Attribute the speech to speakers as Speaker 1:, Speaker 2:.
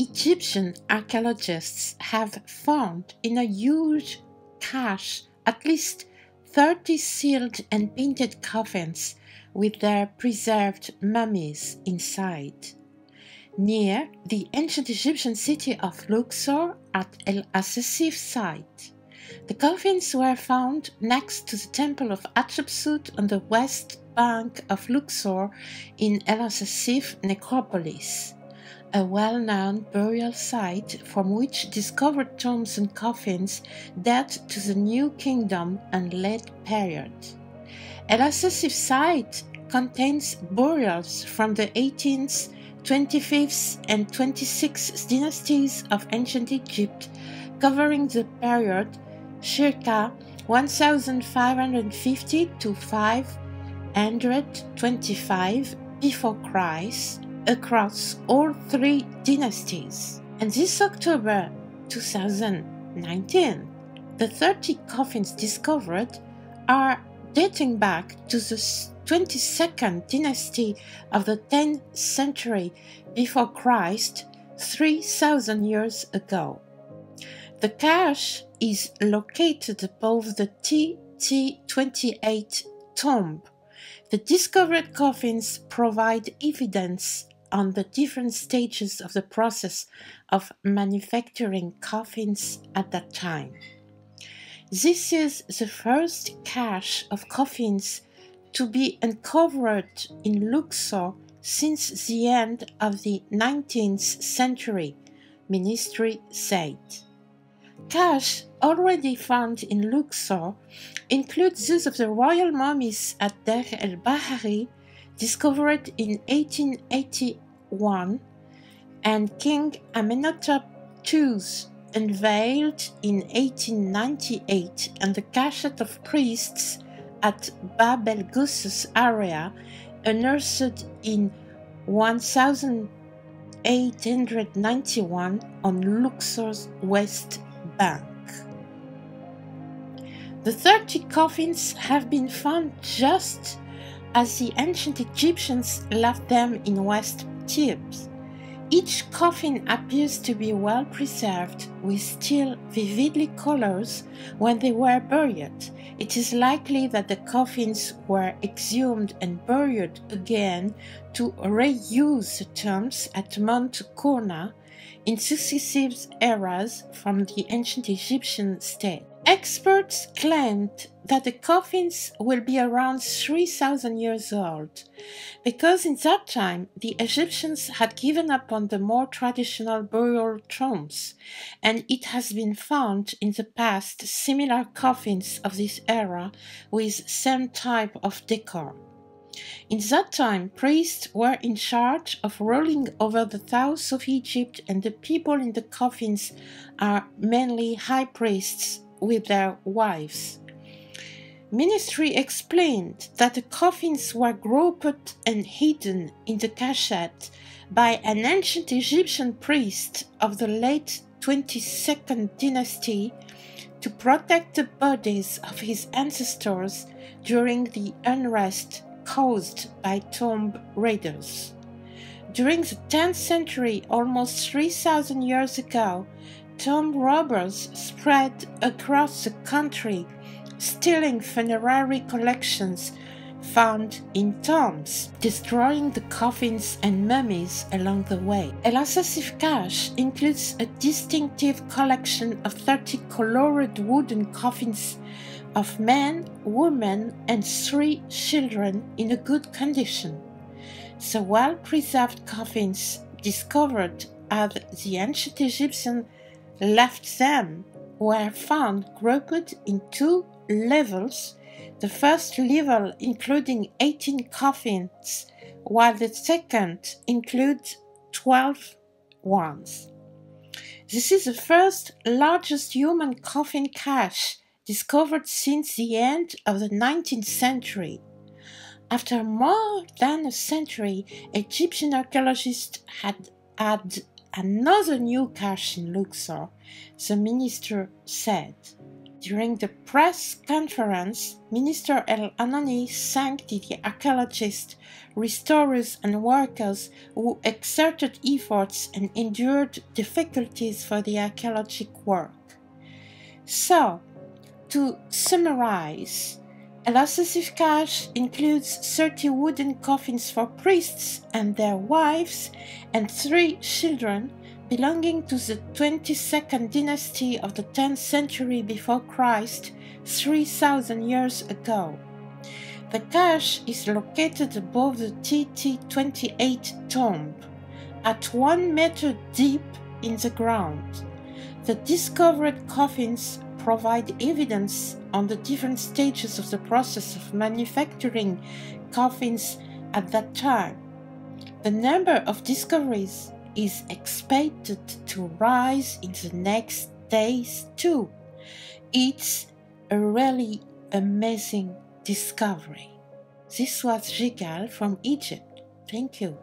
Speaker 1: Egyptian archaeologists have found in a huge cache at least 30 sealed and painted coffins with their preserved mummies inside. Near the ancient Egyptian city of Luxor at El Assasif site. The coffins were found next to the temple of Hatshepsut on the west bank of Luxor in El Assasif necropolis, a well-known burial site from which discovered tombs and coffins date to the New Kingdom and late period. El Assasif site contains burials from the 18th, 25th and 26th dynasties of ancient Egypt, covering the period circa 1550 to 525 before Christ across all three dynasties. And this October 2019, the 30 coffins discovered are dating back to the 22nd dynasty of the 10th century before Christ, 3,000 years ago. The cache is located above the TT28 tomb. The discovered coffins provide evidence on the different stages of the process of manufacturing coffins at that time. This is the first cache of coffins to be uncovered in Luxor since the end of the 19th century, ministry said. Cache already found in Luxor include those of the royal mummies at Deir el-Bahari, discovered in 1881, and King Amenhotep II's unveiled in 1898, and the cachet of priests at Bab el-Ghus's area, unearthed in 1891 on Luxor's west bank. The 30 coffins have been found just as the ancient Egyptians left them in West Thebes. Each coffin appears to be well preserved, with still vividly colors when they were buried. It is likely that the coffins were exhumed and buried again to reuse the tombs at Mount Qurna in successive eras from the ancient Egyptian state. Experts claimed that the coffins will be around 3,000 years old, because in that time the Egyptians had given up on the more traditional burial tombs, and it has been found in the past similar coffins of this era with same type of decor. In that time, priests were in charge of ruling over the south of Egypt, and the people in the coffins are mainly high priests with their wives. Ministry explained that the coffins were grouped and hidden in the cachette by an ancient Egyptian priest of the late 22nd dynasty to protect the bodies of his ancestors during the unrest caused by tomb raiders. During the 10th century, almost 3,000 years ago, tomb robbers spread across the country, stealing funerary collections found in tombs, destroying the coffins and mummies along the way. El Assasif cache includes a distinctive collection of 30 colored wooden coffins of men, women, and 3 children in a good condition. The well-preserved coffins discovered as the ancient Egyptians left them were found grouped in 2 levels, the first level including 18 coffins, while the second includes 12 ones. This is the first largest human coffin cache discovered since the end of the 19th century. After more than a century, Egyptian archaeologists had another new cache in Luxor, the minister said. During the press conference, Minister El Anani thanked the archaeologists, restorers and workers who exerted efforts and endured difficulties for the archaeological work. So, to summarize, El Assasif cache includes 30 wooden coffins for priests and their wives and 3 children belonging to the 22nd dynasty of the 10th century before Christ, 3,000 years ago. The cache is located above the TT28 tomb, at 1 meter deep in the ground. The discovered coffins provide evidence on the different stages of the process of manufacturing coffins at that time. The number of discoveries is expected to rise in the next days too. It's a really amazing discovery. This was Gigal from Egypt. Thank you.